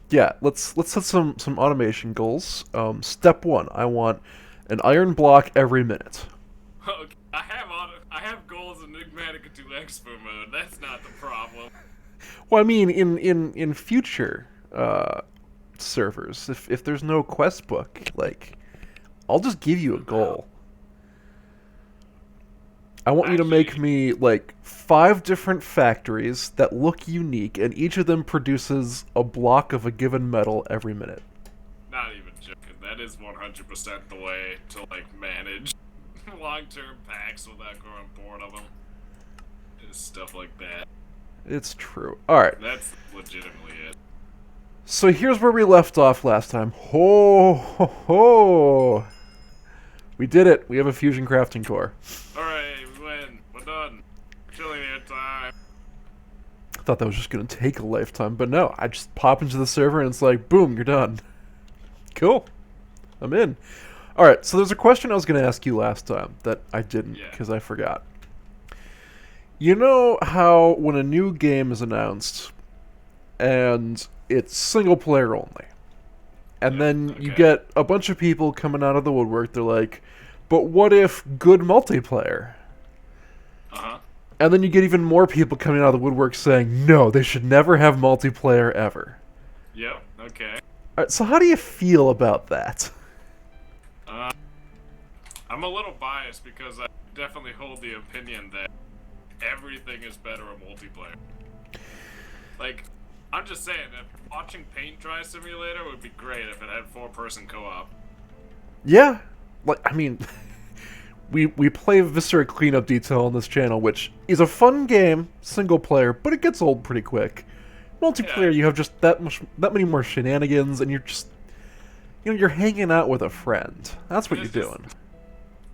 Yeah, let's set some automation goals. Step one, I want an iron block every minute. Okay, I have goals in Enigmatica 2 Expert mode. That's not the problem. Well, I mean, in future servers, if there's no quest book, like I'll just give you a Well, goal. I want you to make actually, me like 5 different factories that look unique, and each of them produces a block of a given metal every minute. not even joking. That is 100% the way to like manage long-term packs without growing bored of them. Is stuff like that. It's true. All right. That's legitimately it. So here's where we left off last time. Ho ho ho! We did it. We have a fusion crafting core. All right, we win. We're done. Trillionaire time. I thought that was just gonna take a lifetime, but no. I just pop into the server and it's like, boom, you're done. Cool. I'm in. All right. So there's a question I was gonna ask you last time that I didn't Yeah. because I forgot. You know how when a new game is announced and it's single player only, and Yep. then you Okay. get a bunch of people coming out of the woodwork, they're like, but what if good multiplayer? Uh huh. And then you get even more people coming out of the woodwork saying, no, they should never have multiplayer ever. Yep. Okay. All right, so how do you feel about that? Uh, I'm a little biased because I definitely hold the opinion that everything is better in multiplayer. Like, I'm just saying that watching Paint Dry Simulator would be great if it had four-person co-op. Yeah, like I mean, we play Viscera Cleanup Detail on this channel, which is a fun game, single player, but it gets old pretty quick. Yeah, Multiplayer, you have just that many more shenanigans, and you're just you're hanging out with a friend. That's what you're there's just doing.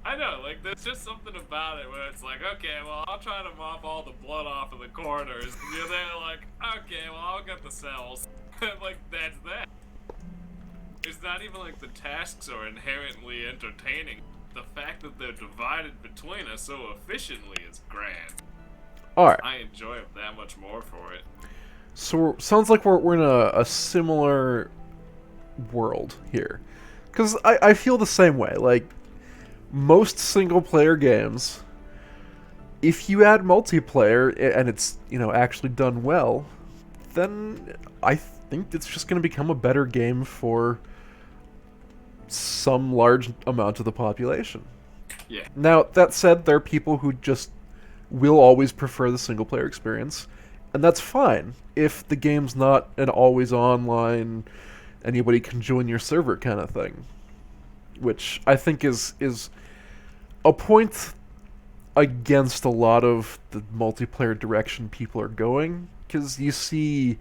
I know, like there's just something about it where it's like, okay, well I'll try to mop all the blood off of the corners. And you're there like, okay, well I'll get the cells. Like that's that. It's not even like the tasks are inherently entertaining. The fact that they're divided between us so efficiently is grand. All right. I enjoy it that much more for it. So sounds like we're in a similar world here, because I feel the same way. Like most single player games, if you add multiplayer and it's actually done well, then I think it's just going to become a better game for some large amount of the population. Yeah. Now that said, there are people who just will always prefer the single player experience, and that's fine if the game's not an always online, anybody can join your server kind of thing, which I think is a point against a lot of the multiplayer direction people are going, because you see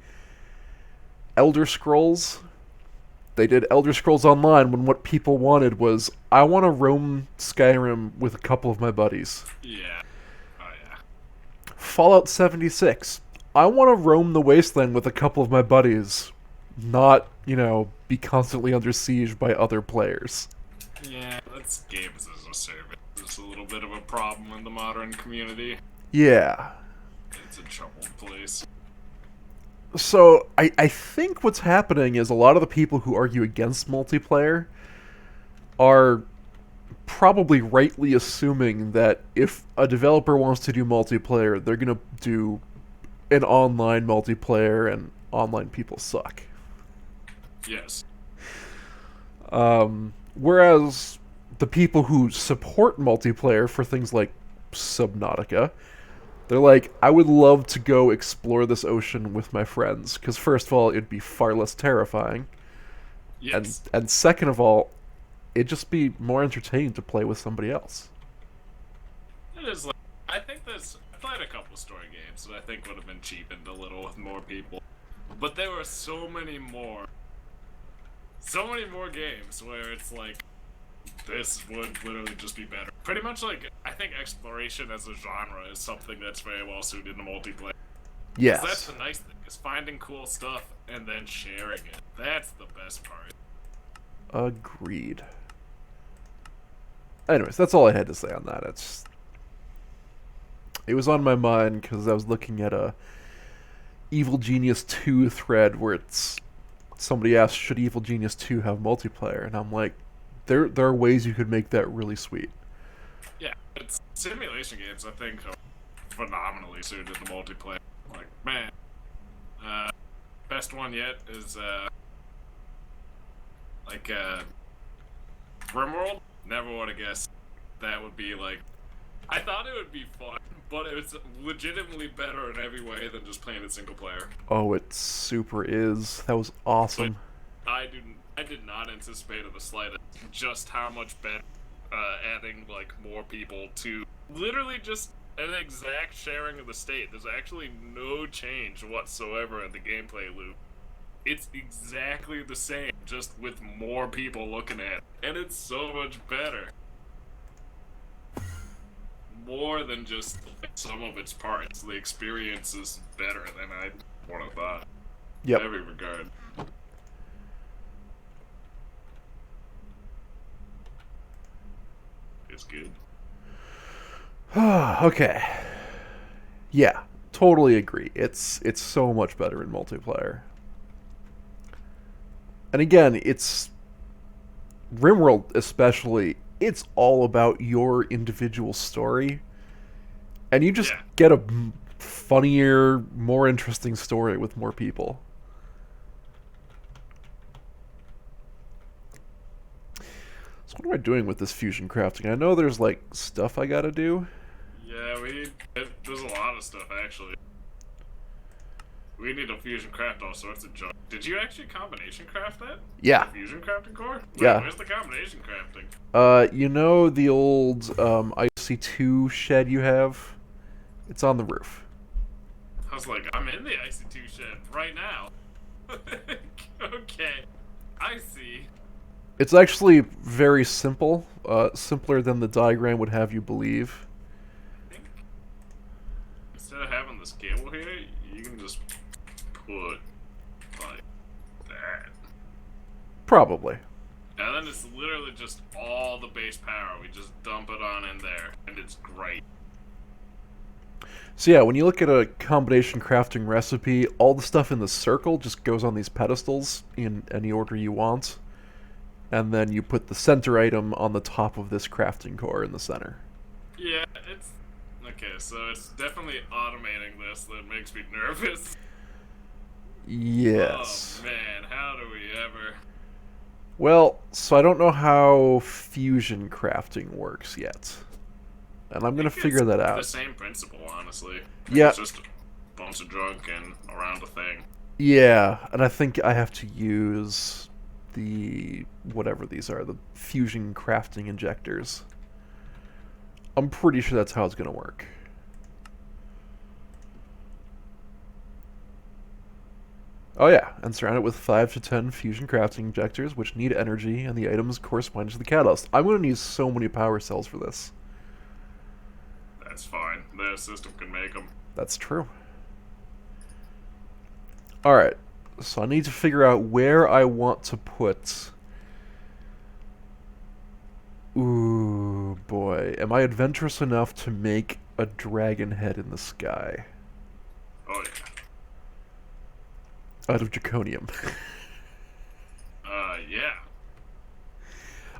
Elder Scrolls. They did Elder Scrolls Online when what people wanted was, I want to roam Skyrim with a couple of my buddies. Yeah. Oh yeah. Fallout 76. I want to roam the wasteland with a couple of my buddies, not, be constantly under siege by other players. Yeah, that's games as a service. It's a little bit of a problem in the modern community. Yeah. It's a troubled place. So, I think what's happening is a lot of the people who argue against multiplayer are probably rightly assuming that if a developer wants to do multiplayer, they're going to do an online multiplayer, and online people suck. Yes. Whereas the people who support multiplayer for things like Subnautica, they're like, I would love to go explore this ocean with my friends, because first of all, it'd be far less terrifying, and Yes. and second of all, it'd just be more entertaining to play with somebody else. It is like I think there's I played a couple story games that I think would have been cheapened a little with more people. But there were so many more games where it's like this would literally just be better. Pretty much like I think exploration as a genre is something that's very well suited to multiplayer. Because that's Yes, the nice thing, is finding cool stuff and then sharing it. That's the best part. agreed. Anyways, that's all I had to say on that. It was on my mind because I was looking at a Evil Genius 2 thread where it's somebody asked, should Evil Genius 2 have multiplayer? And I'm like, there are ways you could make that really sweet. Yeah, it's simulation games. I think are phenomenally suited to multiplayer. Like, man, uh, best one yet is like RimWorld. Never would have guessed that would be like. I thought it would be fun, but it's legitimately better in every way than just playing it single player. Oh, it super is. That was awesome. But I did not anticipate in the slightest just how much better adding like more people to literally just an exact sharing of the state. There's actually no change whatsoever in the gameplay loop. It's exactly the same, just with more people looking at it, and it's so much better. More than just like, some of its parts. The experience is better than I would have thought. Yep. In every regard. It's good. Okay. Yeah, totally agree. It's so much better in multiplayer. And again, it's RimWorld especially, it's all about your individual story. And you just get a funnier, more interesting story with more people. So what am I doing with this fusion crafting? I know there's like stuff I gotta do. Yeah, there's a lot of stuff actually. We need to fusion craft all sorts of junk. Did you actually combination craft that? Yeah. The fusion crafting core? Wait, Yeah. Where's the combination crafting? You know the old IC2 shed you have? It's on the roof. I was like, I'm in the IC2 shed right now. Okay. I see. It's actually very simple. Simpler than the diagram would have you believe. I think instead of having this cable here, you can just put like that. Probably. And then it's literally just all the base power. We just dump it on in there, and it's great. So yeah, when you look at a combination crafting recipe, all the stuff in the circle just goes on these pedestals in any order you want. And then you put the center item on the top of this crafting core in the center. Yeah, it's... Okay, so it's definitely automating this that makes me nervous. Yes. Oh man, how do we ever... Well, so I don't know how fusion crafting works yet. And I'm going to figure that out. It's the same principle, honestly. Yeah. It's just a bunch of junk and around a thing. Yeah, and I think I have to use the whatever these are, the fusion crafting injectors. I'm pretty sure that's how it's going to work. Oh yeah, and surround it with 5 to 10 fusion crafting injectors, which need energy, and the items corresponding to the catalyst. I'm going to need so many power cells for this. That's fine. The system can make them. That's true. Alright, so I need to figure out where I want to put... Ooh, boy. Am I adventurous enough to make a dragon head in the sky? Oh, yeah. Out of draconium. Yeah.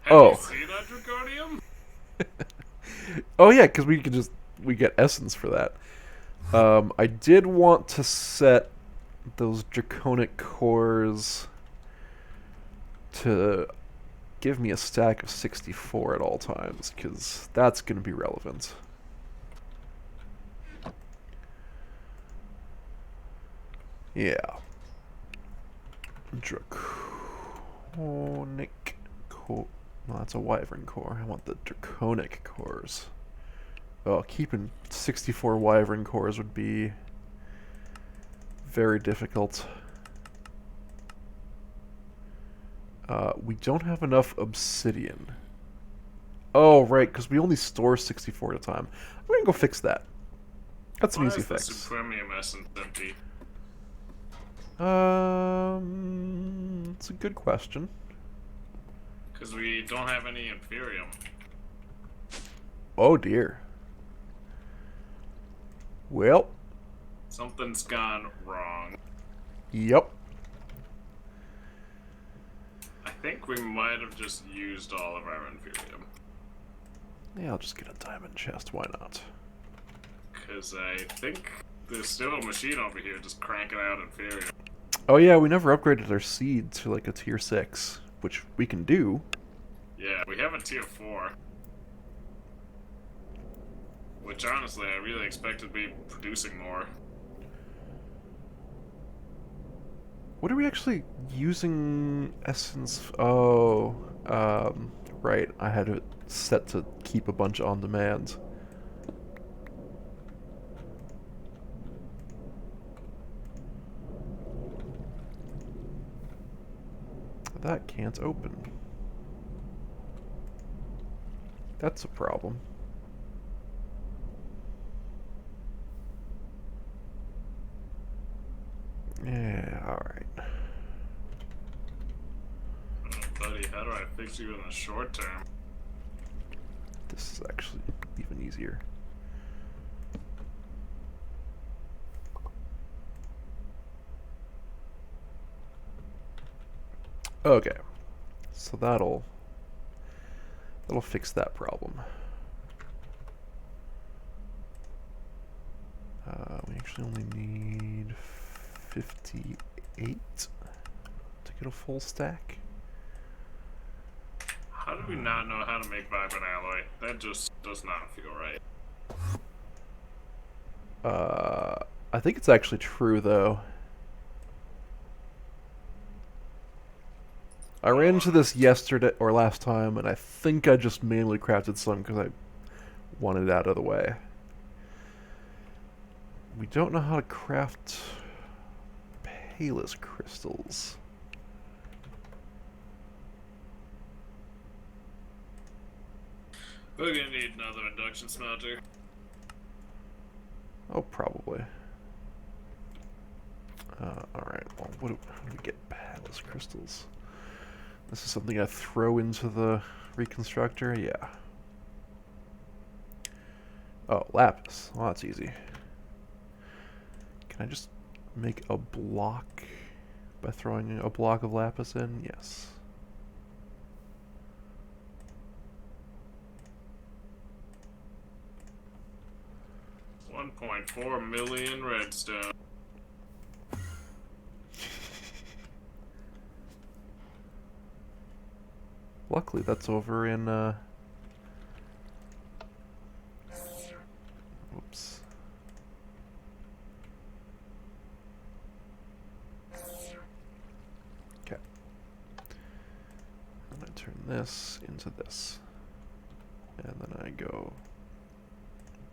Have Oh. you seen that draconium? Oh, yeah, because we get essence for that. I did want to set those draconic cores to give me a stack of 64 at all times, because that's going to be relevant. Yeah. Draconic core. No, that's a wyvern core. I want the draconic cores. Oh, keeping 64 wyvern cores would be very difficult. We don't have enough obsidian. Oh, right, because we only store 64 at a time. I'm going to go fix that. That's an easy fix. Why is the supremium essence empty? It's a good question. Because we don't have any Inferium. Oh, dear. Well. Something's gone wrong. Yep. think we might have just used all of our Inferium. Yeah, I'll just get a diamond chest. Why not? Because I think there's still a machine over here just cranking out Inferium. Oh yeah, we never upgraded our seed to like a tier 6, which we can do. Yeah, we have a tier 4. Which honestly, I really expect to be producing more. What are we actually using essence? Oh, right. I had it set to keep a bunch on demand. That can't open. That's a problem. Yeah, alright. Oh, buddy, how do I fix you in the short term? This is actually even easier. Okay. So that'll fix that problem. We actually only need 58 to get a full stack. How do we not know how to make vibrant alloy? That just does not feel right. I think it's actually true though. I ran into this yesterday or last time, and I think I just manually crafted some because I wanted it out of the way. We don't know how to craft Palus crystals. We're gonna need another induction smelter. Oh, probably. Alright, well, how do we get Palus crystals? This is something I throw into the reconstructor? Yeah. Oh, lapis. Well, that's easy. Can I just make a block by throwing a block of lapis in? Yes. $1.4 million redstone. Luckily, that's over in, Oops. Okay. I'm gonna turn this into this. And then I go...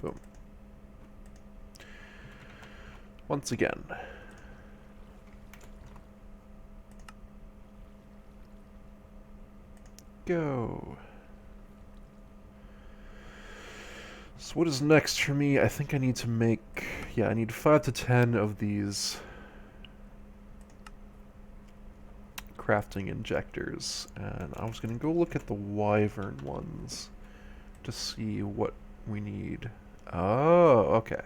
Boom. Once again. Go. So what is next for me? I think I need to make... Yeah, I need 5 to 10 of these crafting injectors. And I was going to go look at the wyvern ones to see what we need. Oh, okay.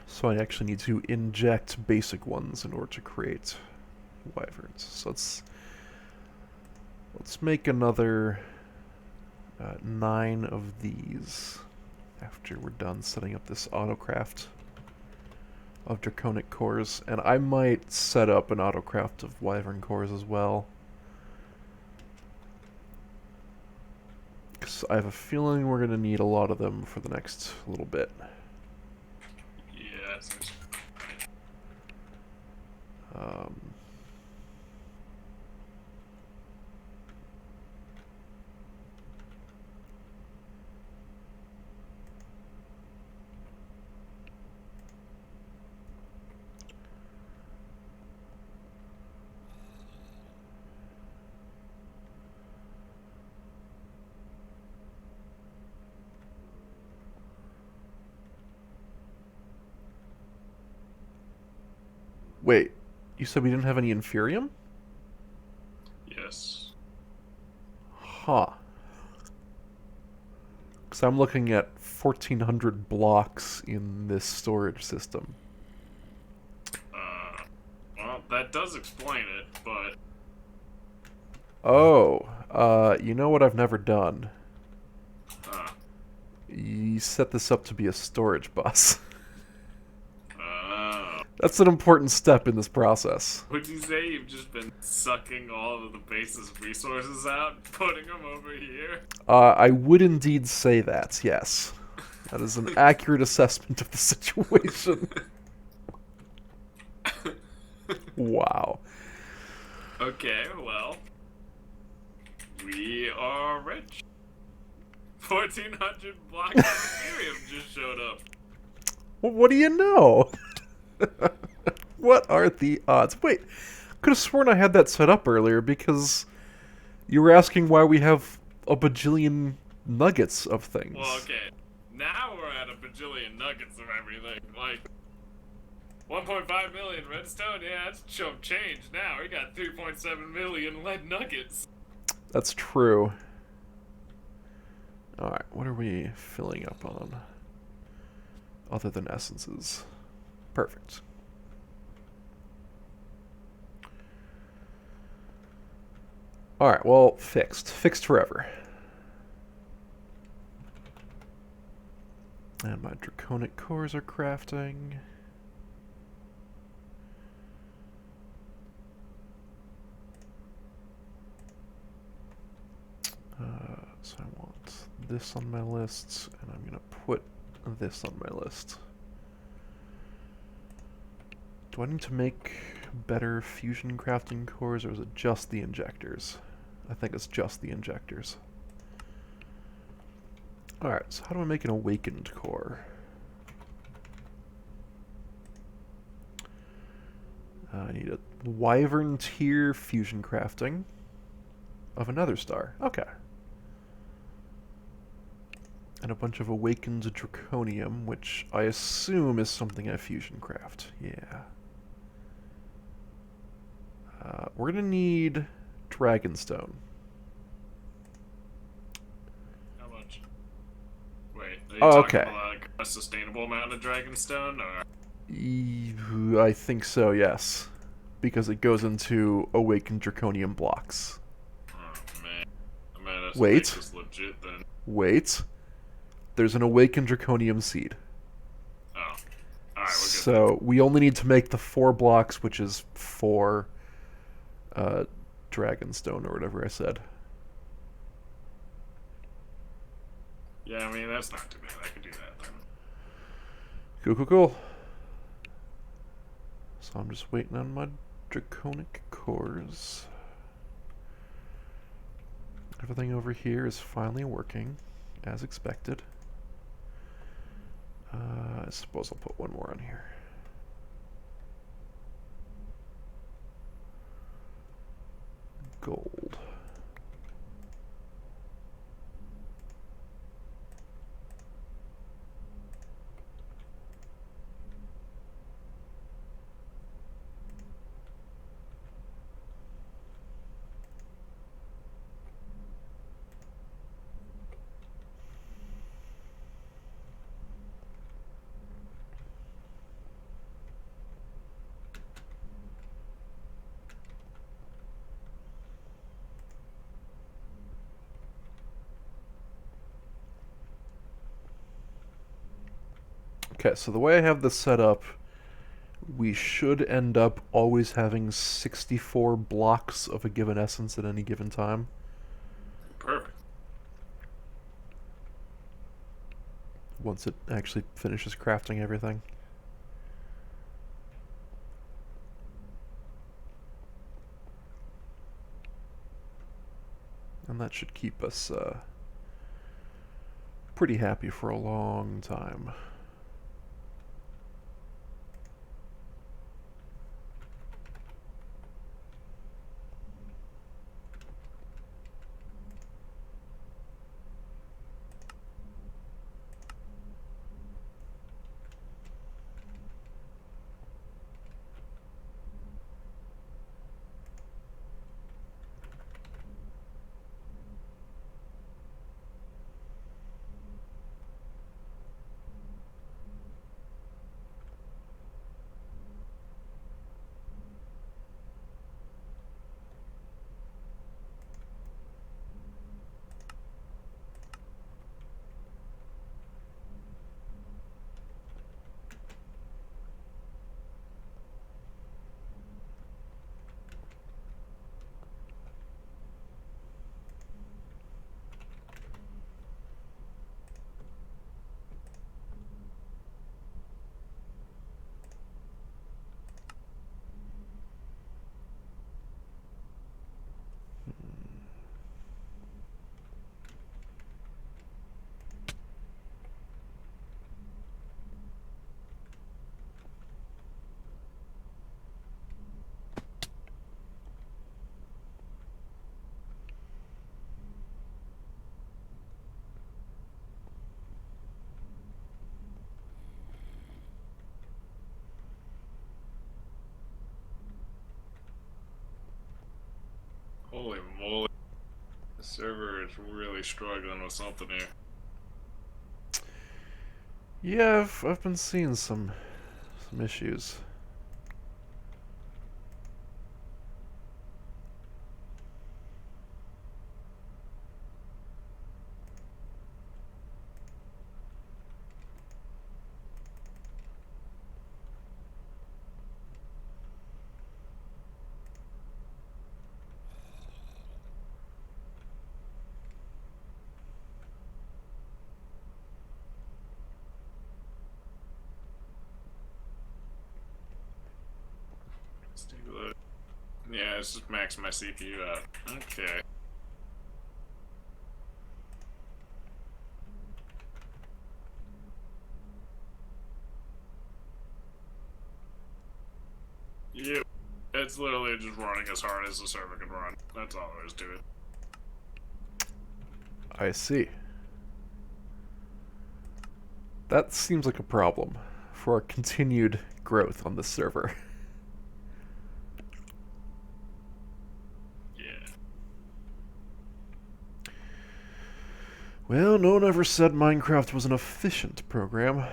So I actually need to inject basic ones in order to create wyverns. So let's make another 9 of these after we're done setting up this autocraft of draconic cores, and I might set up an autocraft of wyvern cores as well, because I have a feeling we're going to need a lot of them for the next little bit. Yeah, seems... Wait, you said we didn't have any Inferium? Yes. Huh. Because I'm looking at 1,400 blocks in this storage system. Well, that does explain it, but Oh, you know what I've never done? uh, You set this up to be a storage bus. uh, That's an important step in this process. would you say you've just been sucking all of the base's resources out, and putting them over here? I would indeed say that, yes. That is an accurate assessment of the situation. Wow. Okay, well, we are rich. 1,400 blocks of Ethereum just showed up. Well, what do you know? What are the odds? Wait, could have sworn I had that set up earlier because you were asking why we have a bajillion nuggets of things. Well, okay, now we're at a bajillion nuggets of everything. Like, 1.5 million redstone, yeah, that's chump change now. We got 3.7 million lead nuggets. That's true. Alright, what are we filling up on? Other than essences. Perfect. Alright, well, fixed. Fixed forever. And my draconic cores are crafting. So I want this on my list, and I'm going to put this on my list. Do I need to make better fusion crafting cores, or is it just the injectors? I think it's just the injectors. Alright, so how do I make an awakened core? I need a wyvern tier fusion crafting of another star. Okay. And a bunch of awakened draconium, which I assume is something I fusion craft. Yeah. We're gonna need dragonstone. How much? Wait, are you Oh, talking okay. about like a sustainable amount of dragonstone, or? I think so, yes. Because it goes into awakened draconium blocks. Oh man, I might have to make Wait. this legit then. Wait. There's an awakened draconium seed. Oh, all right, we're good. So we only need to make the 4 blocks, which is 4 dragonstone or whatever I said. Yeah, I mean that's not too bad. I could do that then. Cool, cool, cool. So I'm just waiting on my draconic cores. Everything over here is finally working, as expected. I suppose I'll put one more on here. Gold. Okay, so the way I have this set up, we should end up always having 64 blocks of a given essence at any given time. Perfect. Once it actually finishes crafting everything. And that should keep us pretty happy for a long time. Holy moly. The server is really struggling with something here. Yeah, I've been seeing some issues. Let's take a look. Yeah, it's just maxing my CPU out. Okay. Yep. It's literally just running as hard as the server can run. That's all there is to it. I see. That seems like a problem for our continued growth on this server. Yeah. Well, no one ever said Minecraft was an efficient program.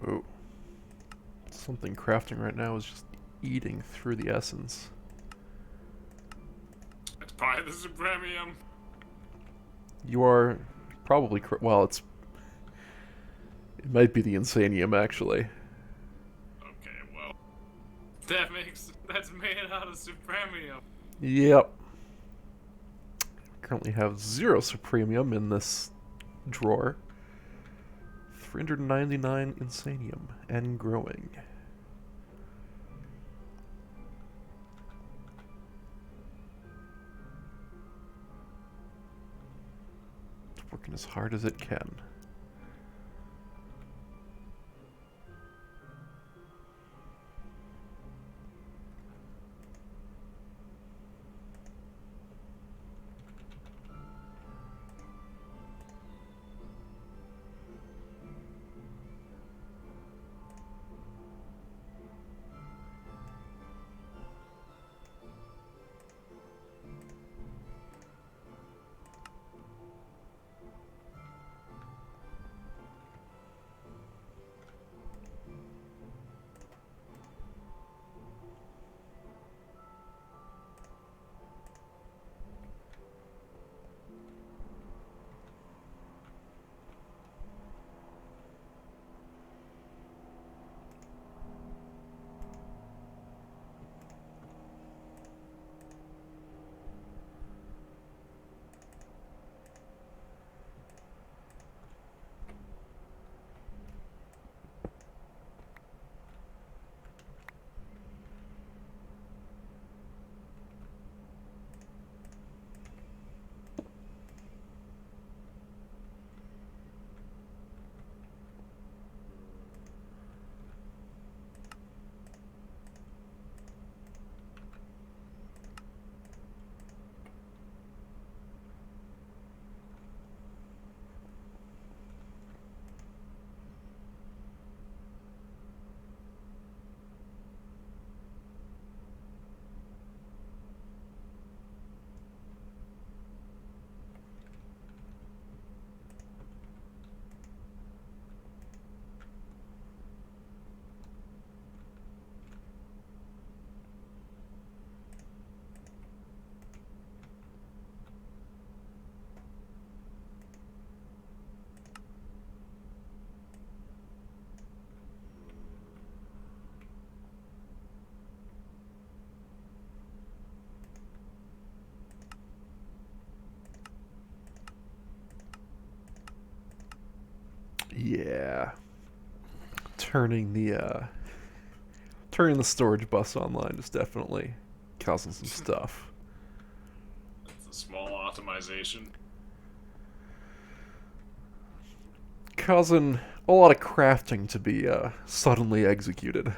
Ooh. Something crafting right now is just eating through the essence. It's probably the Supremium. You are probably well, it might be the Insanium actually. Okay, well. That's made out of Supremium. Yep. Currently have 0 Supremium in this drawer. 399 Insanium and growing. It's working as hard as it can. Yeah. Turning the storage bus online is definitely causing some stuff. It's a small optimization. Causing a lot of crafting to be suddenly executed.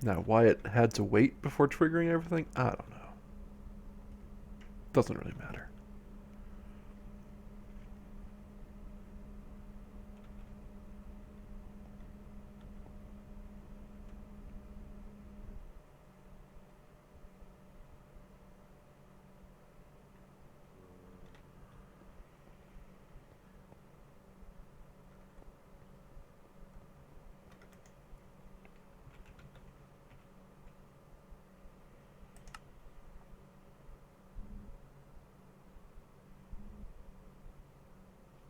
Now, why it had to wait before triggering everything, I don't know. Doesn't really matter.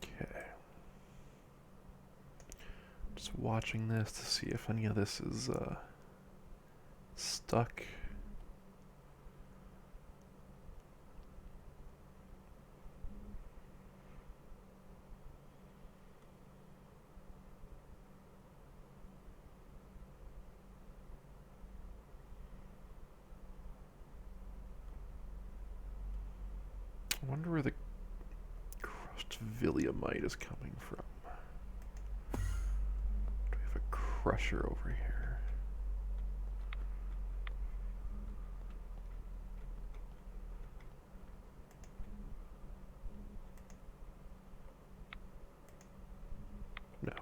Okay. Just watching this to see if any of this is stuck. I wonder where the crushed Villiamite is coming from. Do we have a crusher over here? No.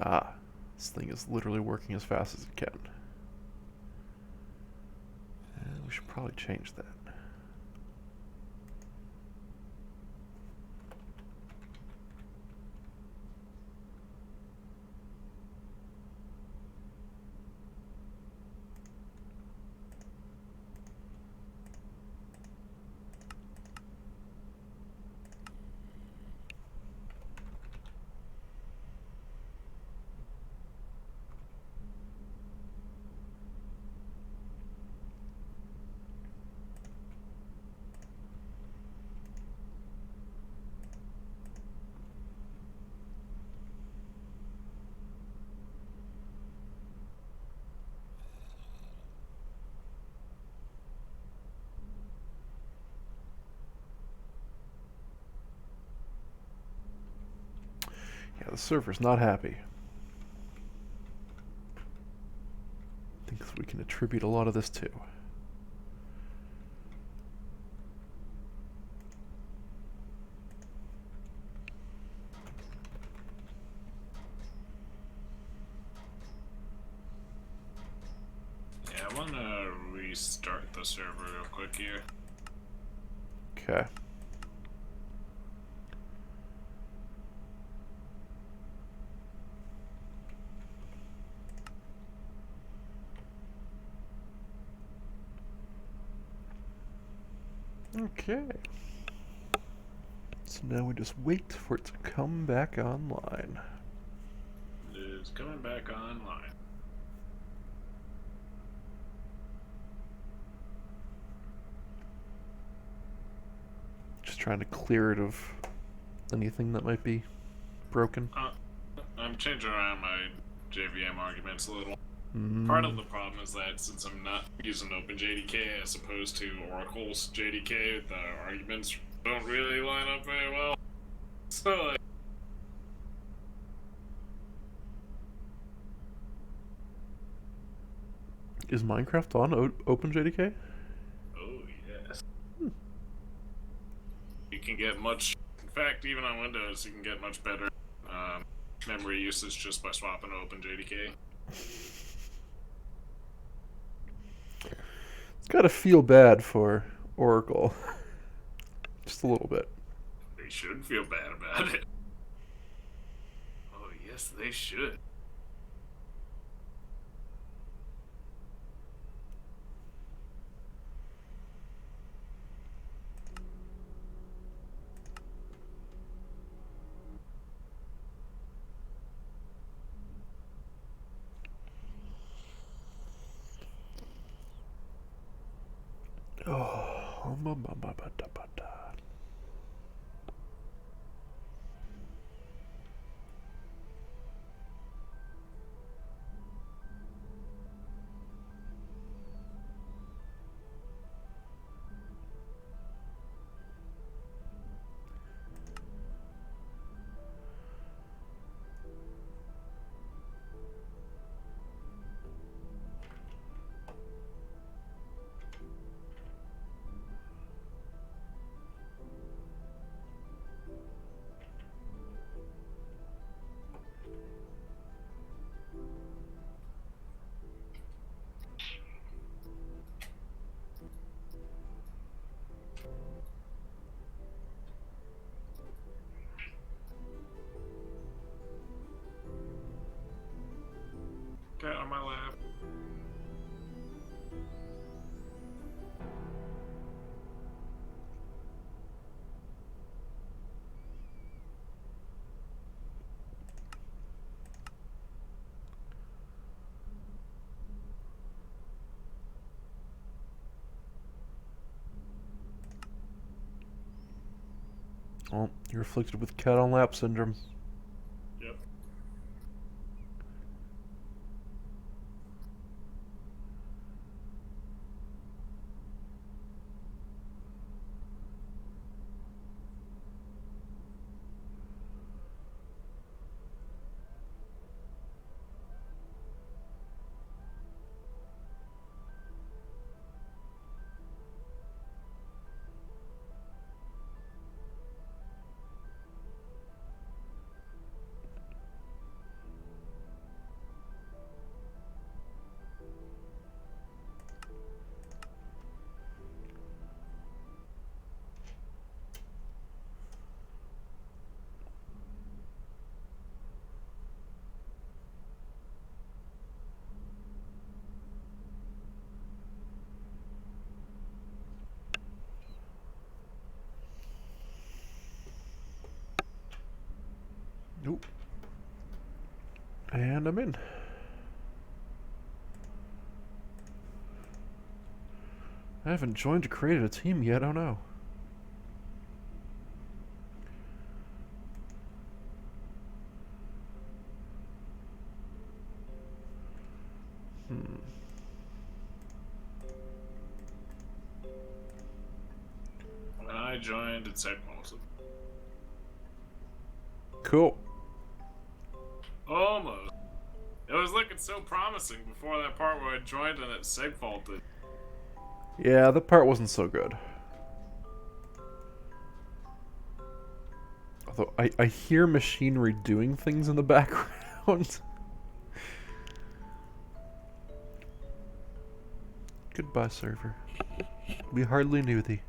Ah, this thing is literally working as fast as it can. We should probably change that. Yeah, the server's not happy. Thinks we can attribute a lot of this to. Yeah, I want to restart the server real quick here. Okay. Okay. So now we just wait for it to come back online. It is coming back online. Just trying to clear it of anything that might be broken. I'm changing around my JVM arguments a little. Mm. Part of the problem is that since I'm not using OpenJDK as opposed to Oracle's JDK, the arguments don't really line up very well. So, like, Is Minecraft on OpenJDK? oh yes. You can get much, in fact, even on Windows, you can get much better memory usage just by swapping to OpenJDK. It's gotta feel bad for Oracle. Just a little bit. They're should feel bad about it. Oh, yes, they should. Oh, Get on my lap. well, you're afflicted with cat on lap syndrome. Yep. Nope. And I'm in. I haven't joined or created a team yet, oh no. When I joined, it said most. Cool. Almost. It was looking so promising before that part where I joined and it seg faulted. Yeah, the part wasn't so good. Although I hear machinery doing things in the background. Goodbye, server. We hardly knew thee.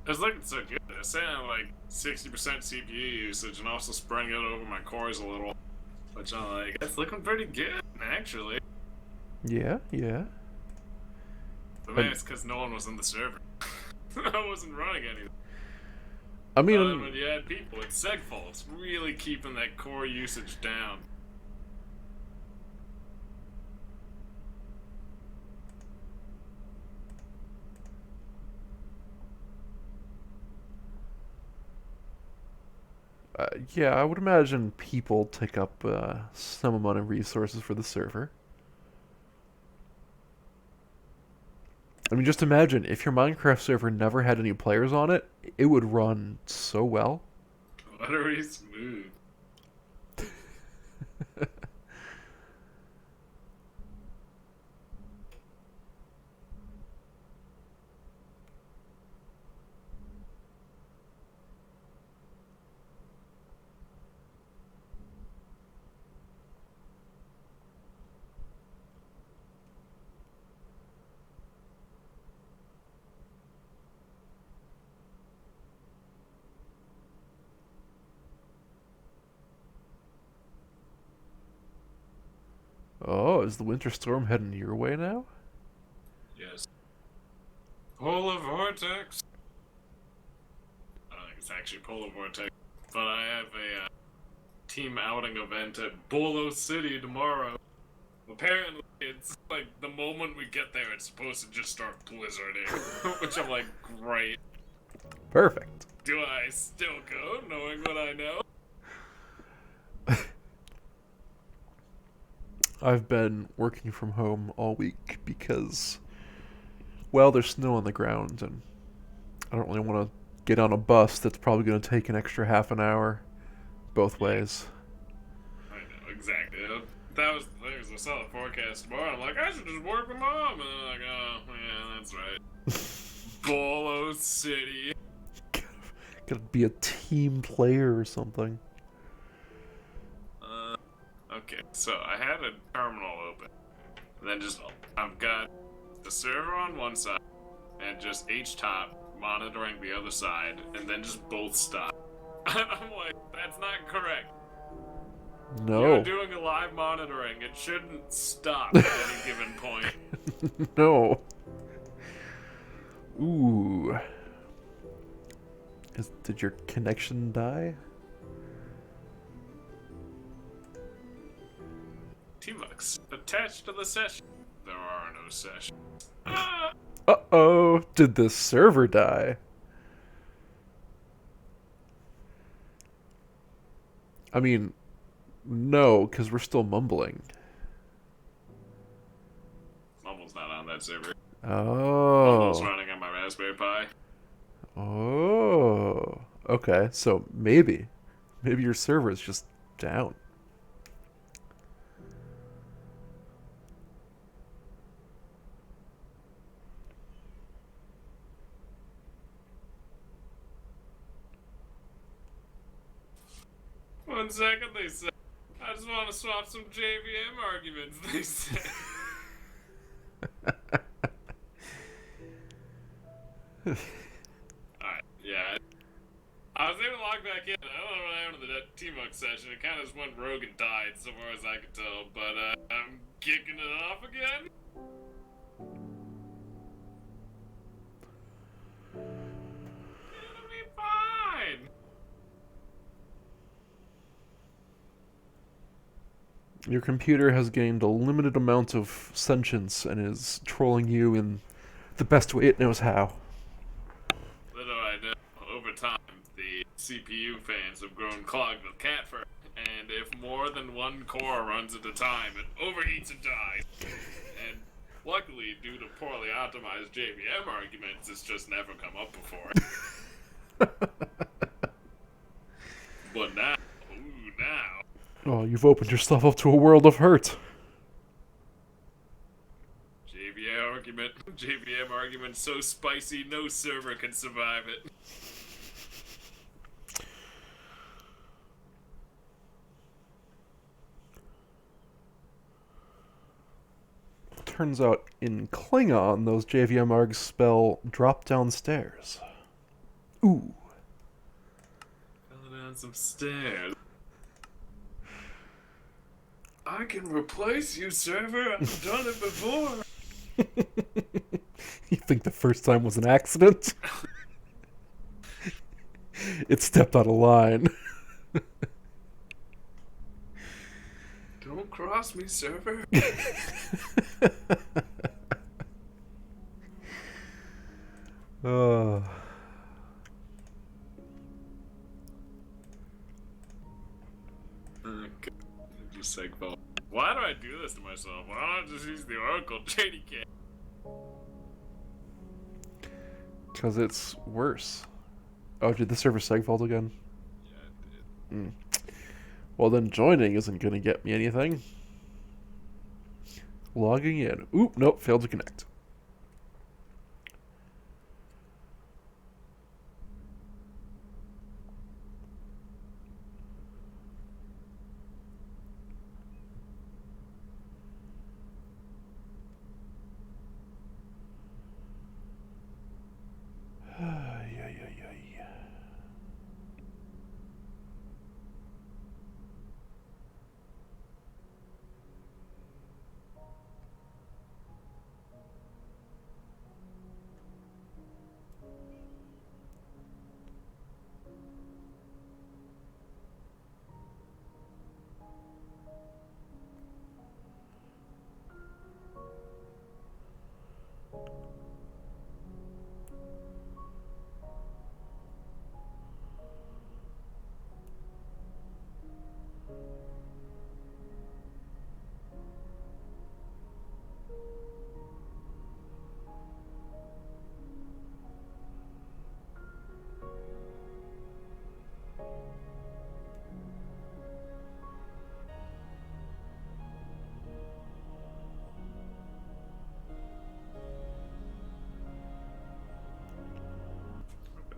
It was looking so good. I was saying like 60% CPU usage and also spreading it over my cores a little. Which I'm like, it's looking pretty good, actually. Yeah, yeah. But man, it's because no one was in the server. I wasn't running anything. I mean, Other than when you had people, it's seg faults, really keeping that core usage down. yeah, I would imagine people take up some amount of resources for the server. I mean, just imagine if your Minecraft server never had any players on it, it would run so well. Buttery smooth. is the winter storm heading your way now? Yes. Polar vortex. I don't think it's actually polar vortex, but I have a team outing event at Bolo City tomorrow. Apparently, it's like the moment we get there, it's supposed to just start blizzarding, which I'm like, great. Perfect. Do I still go, knowing what I know? I've been working from home all week because, well, there's snow on the ground, and I don't really want to get on a bus that's probably going to take an extra half an hour both ways. I know, exactly. That was the thing, is I saw the forecast tomorrow, I'm like, I should just work from home, and I'm like, oh, yeah, that's right. Bolo City. Gotta be a team player or something. Okay, so I had a terminal open, and then just, I've got the server on one side, and just H-top monitoring the other side, and then just both stop. I'm like, that's not correct. You're No. doing a live monitoring. It shouldn't stop at any given point. No. Ooh. Did your connection die? T-Mux, attached to the session. There are no sessions. Ah! Uh-oh. Did the server die? I mean, no, because we're still mumbling. Mumble's not on that server. Mumble's Oh. running on my Raspberry Pi. Oh. Okay, so maybe. Maybe your server is just down. One second, they said. I just want to swap some JVM arguments, they said. Alright, yeah. I was able to log back in. I don't know what happened to the T-Mux session. It kind of just went rogue and died, so far as I could tell. But I'm kicking it off again. It'll be fine. Your computer has gained a limited amount of sentience and is trolling you in the best way it knows how. Little I know, over time, the CPU fans have grown clogged with cat fur, and if more than one core runs at a time, it overheats and dies. And luckily, due to poorly optimized JVM arguments, it's just never come up before. But now, now. Oh, you've opened yourself up to a world of hurt. JVM argument so spicy, no server can survive it. Turns out in Klingon, those JVM args spell drop downstairs. Ooh. Fell down some stairs. I can replace you, server. I've done it before. You think the first time was an accident? It stepped out of line. Don't cross me, server. uh. Okay. Just like, why do I do this to myself? Why don't I just use the Oracle JDK? Because it's worse. Oh, did the server segfault again? Yeah, it did. Well, then joining isn't going to get me anything. Logging in. Oop, nope, failed to connect.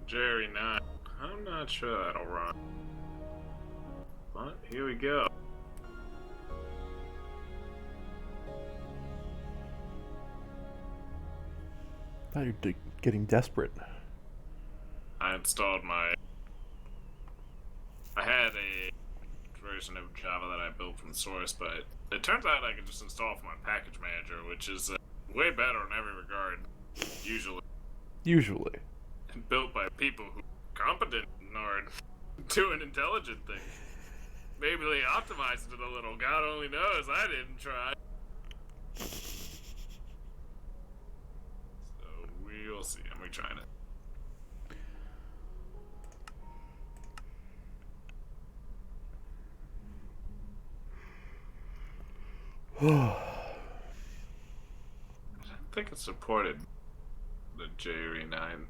Jerry 9. I'm not sure that'll run. But here we go. Now you're getting desperate. I installed my. I had a version of Java that I built from source, but it turns out I can just install from my package manager, which is way better in every regard. Usually. Usually. Built by people who are competent or doing intelligent things. Maybe they optimized it a little. God only knows. I didn't try. So we'll see. I'm retrying it. I don't think it supported the JRE 9,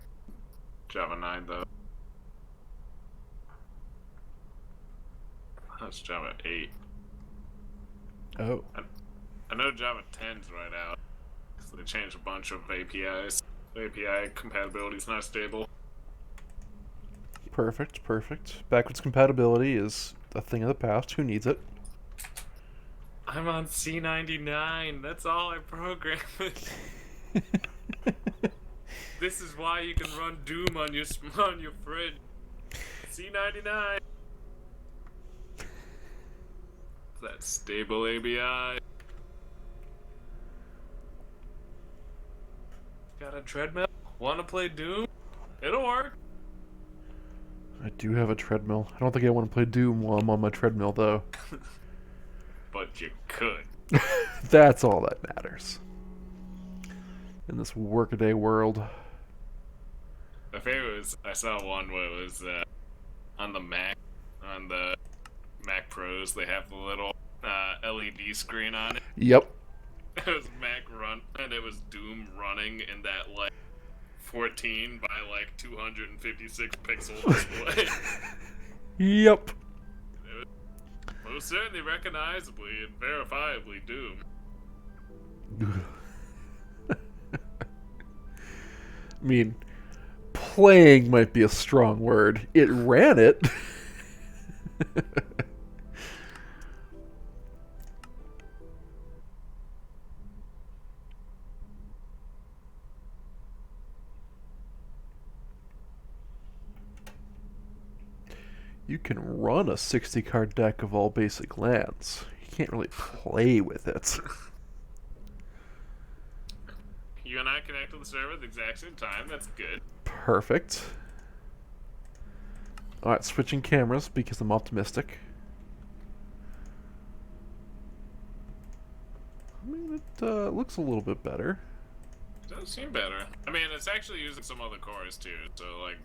Java 9 though. That's Java 8. Oh. I know Java 10's right out. So they changed a bunch of APIs. API compatibility is not stable. Perfect, perfect. Backwards compatibility is a thing of the past. Who needs it? I'm on C99. That's all I program. This is why you can run Doom on your fridge. C99. That stable ABI. Got a treadmill? Want to play Doom? It'll work. I do have a treadmill. I don't think I want to play Doom while I'm on my treadmill, though. But you could. That's all that matters. In this workaday world. My favorite was, I saw one where it was on the Mac Pros, they have the little LED screen on it. Yep. It was Mac run, and it was Doom running in that like 14 by like 256 pixel display. Yep. It was most certainly recognizably and verifiably Doom. I mean, playing might be a strong word. It ran it. You can run a 60 card deck of all basic lands. You can't really play with it. You and I connect to the server at the exact same time. That's good. Perfect. Alright, switching cameras because I'm optimistic. I mean, it looks a little bit better. It does seem better. I mean, it's actually using some other cores too, so like,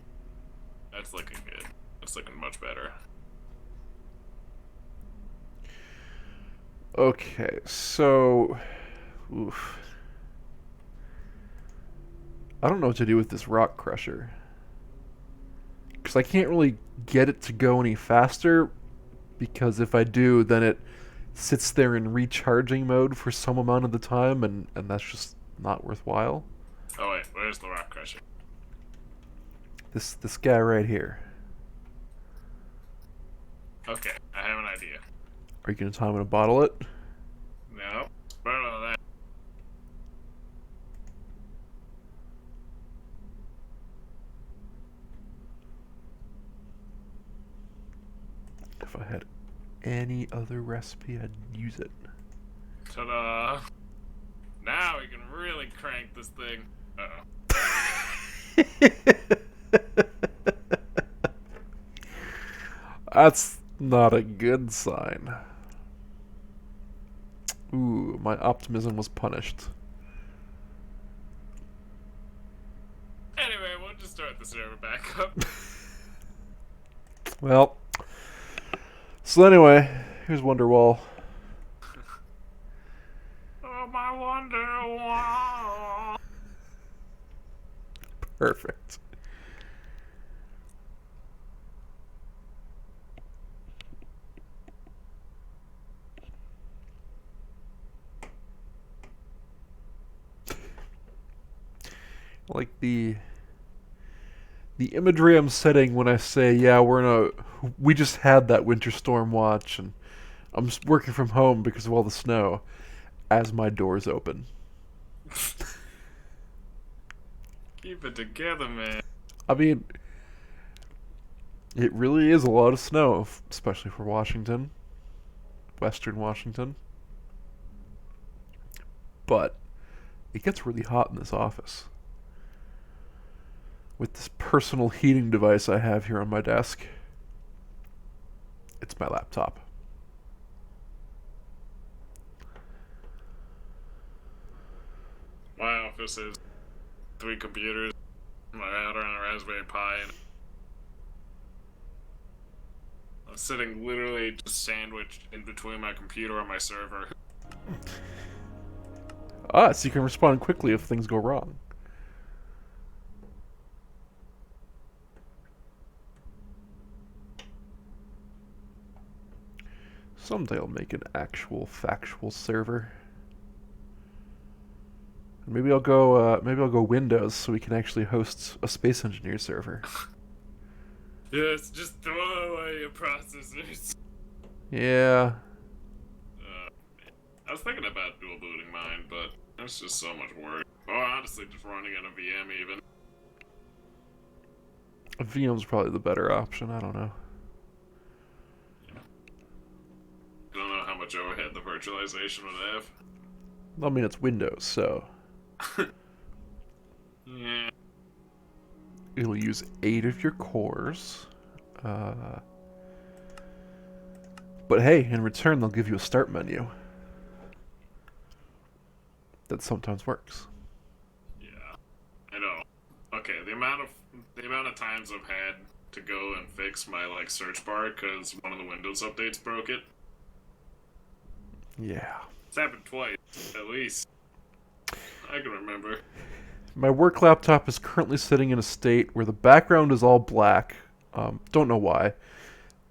that's looking good. It's looking much better. Okay, so... Oof. I don't know what to do with this rock crusher. Because I can't really get it to go any faster, because if I do, then it sits there in recharging mode for some amount of the time, and that's just not worthwhile. Oh wait, where's the rock crusher? This guy right here. Okay, I have an idea. Are you going to time and bottle it? No, burn all that. If I had any other recipe, I'd use it. Ta-da! Now we can really crank this thing. Uh-oh. That's not a good sign. Ooh, my optimism was punished. Anyway, we'll just start the server back up. Well, so anyway, here's Wonderwall. Oh, my Wonderwall! Perfect. Like the the imagery I'm setting when I say, yeah, we just had that winter storm watch, and I'm working from home because of all the snow, as my doors open. Keep it together, man. I mean, it really is a lot of snow, especially for Washington, Western Washington. But it gets really hot in this office. With this personal heating device I have here on my desk. It's my laptop. My office is 3 computers, my router, and a Raspberry Pi, and I'm sitting literally just sandwiched in between my computer and my server. So you can respond quickly if things go wrong. Someday I'll make an actual factual server. Maybe I'll go Windows so we can actually host a Space Engineer server. Yes, just throw away your processors. Yeah. I was thinking about dual booting mine, but it's just so much work. Or honestly, just running in a VM even. A VM's probably the better option, I don't know. Yeah. I don't know how much overhead the virtualization would have. I mean, it's Windows, so Yeah. it'll use 8 of your cores. But hey, in return, they'll give you a start menu. That sometimes works. Yeah. I know. Okay, the amount of times I've had to go and fix my search bar because one of the Windows updates broke it. Yeah. It's happened twice, at least. I can remember. My work laptop is currently sitting in a state where the background is all black. Don't know why.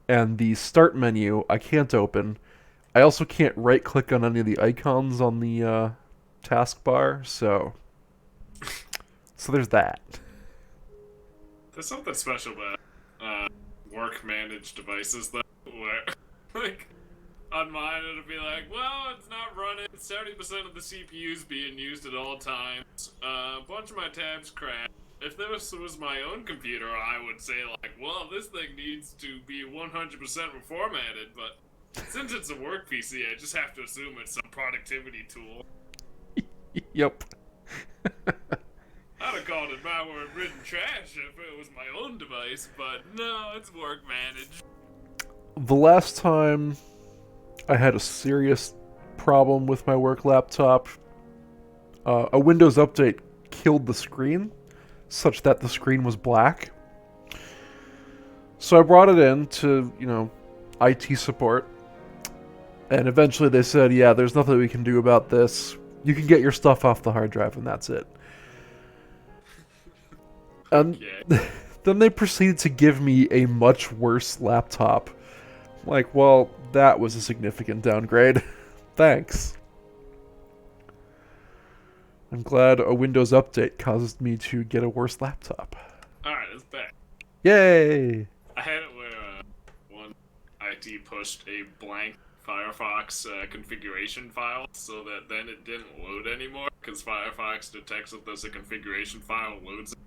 And the start menu I can't open. I also can't right click on any of the icons on the taskbar, so there's that. There's something special about work managed devices though, where on mine it'll be like, well, it's not running. 70% of the CPU's being used at all times. A bunch of my tabs crash. If this was my own computer, I would say well, this thing needs to be 100% reformatted. But since it's a work PC, I just have to assume it's some productivity tool. Yep. I'd have called it malware-ridden trash if it was my own device, but no, it's work managed. The last time I had a serious problem with my work laptop, a Windows update killed the screen, such that the screen was black. So I brought it in to, IT support, and eventually they said, yeah, there's nothing we can do about this. You can get your stuff off the hard drive, and that's it. And then they proceeded to give me a much worse laptop. Like, well, that was a significant downgrade. Thanks. I'm glad a Windows update caused me to get a worse laptop. Alright, it's back. Yay! I had it where one IT pushed a blank Firefox configuration file so that then it didn't load anymore because Firefox detects that there's a configuration file, loads it,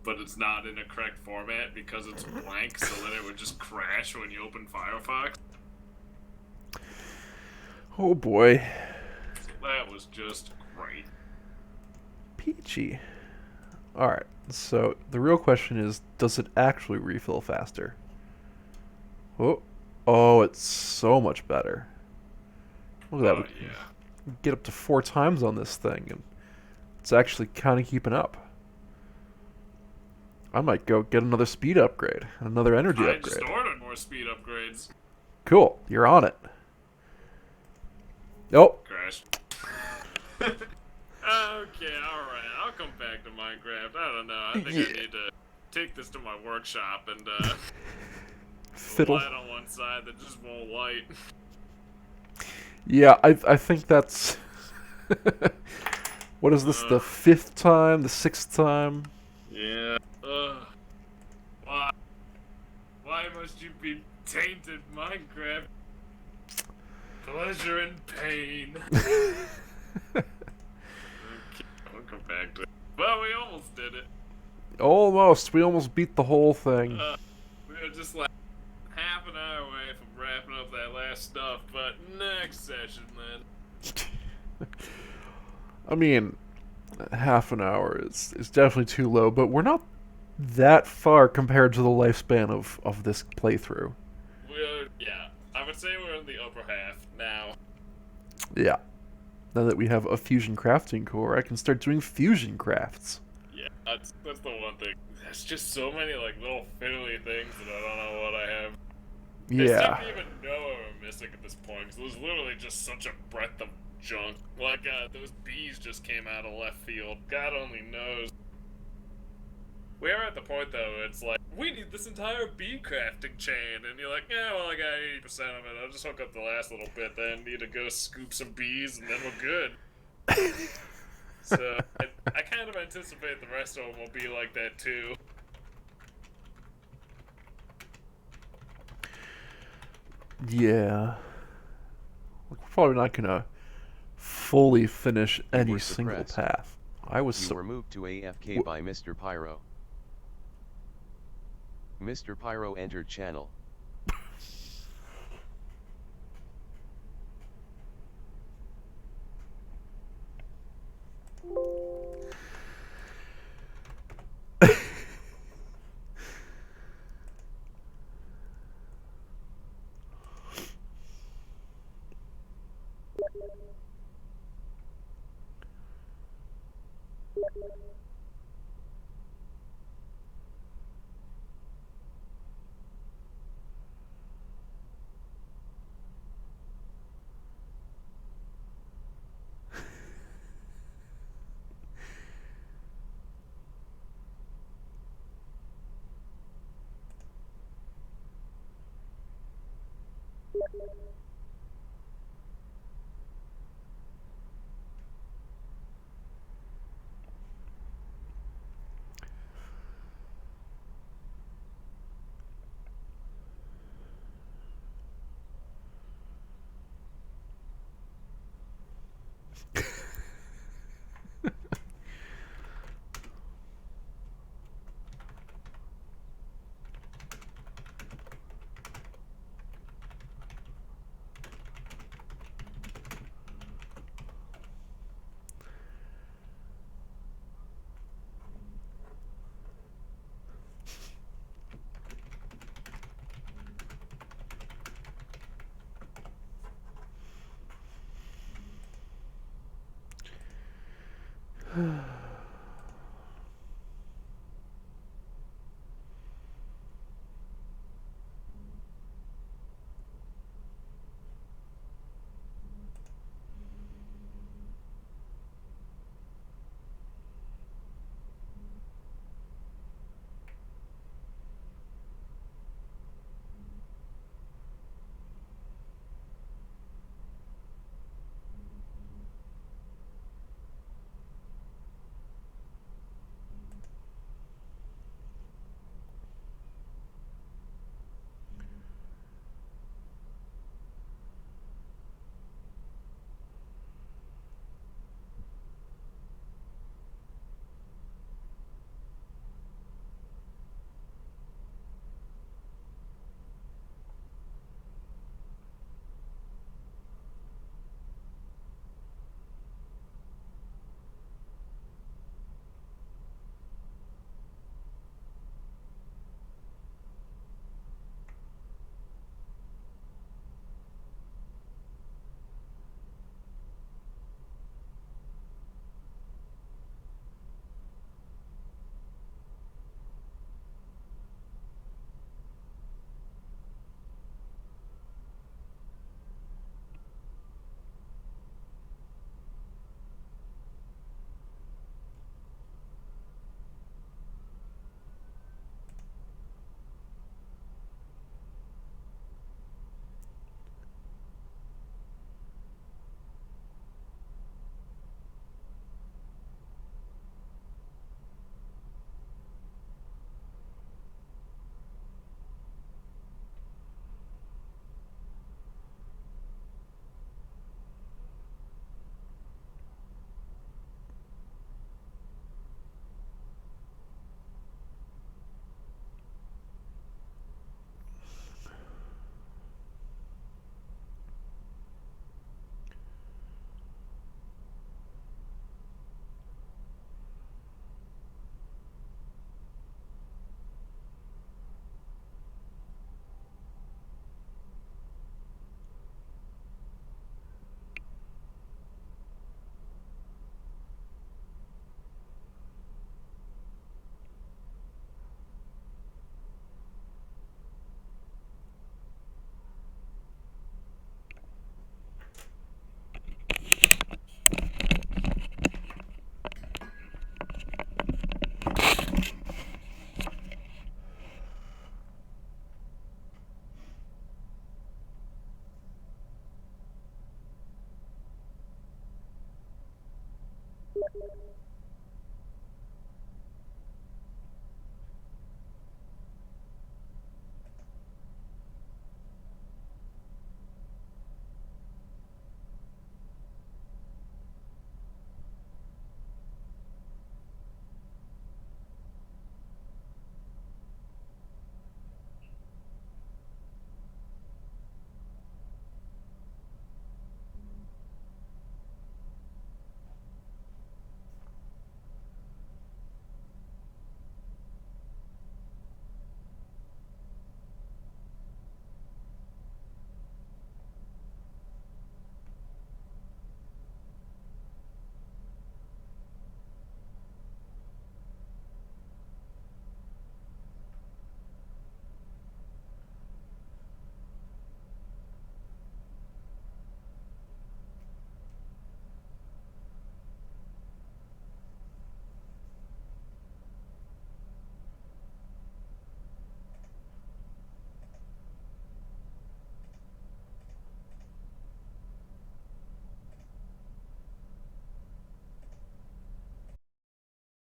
but it's not in a correct format because it's blank, so then it would just crash when you open Firefox. Oh boy. So that was just great. Peachy. Alright, so the real question is, does it actually refill faster? Oh, it's so much better. Look at that. Yeah. We get up to 4 times on this thing, and it's actually kind of keeping up. I might go get another speed upgrade, another energy I upgrade. just ordered more speed upgrades. Cool, you're on it. Oh. Crash. Okay, alright. I'll come back to Minecraft. I don't know. I think I need to take this to my workshop and fiddle. light on one side that just won't light. Yeah, I think that's... What is this, the 5th time? The 6th time? Yeah. must you be tainted, Minecraft? Pleasure and pain. Okay, I'll come back to it. Well, we almost did it. Almost. We almost beat the whole thing. We were just like half an hour away from wrapping up that last stuff, but next session then. I mean, half an hour is definitely too low, but we're not that far compared to the lifespan of this playthrough. Yeah, I would say we're in the upper half now. Yeah. Now that we have a fusion crafting core, I can start doing fusion crafts. Yeah, that's the one thing. There's just so many like little fiddly things that I don't know what I have. It's Yeah. tough to even know what we're missing at this point because it was literally just such a breadth of junk. Like those bees just came out of left field. God only knows. We are at the point though, it's like, we need this entire bee crafting chain, and you're like, yeah, well, I got 80% of it, I'll just hook up the last little bit, then need to go scoop some bees, and then we're good. So, I kind of anticipate the rest of them will be like that too. Yeah. We're probably not gonna fully finish any were single suppressed. path. I was You were moved to AFK by Mr. Pyro. Mr. Pyro entered channel.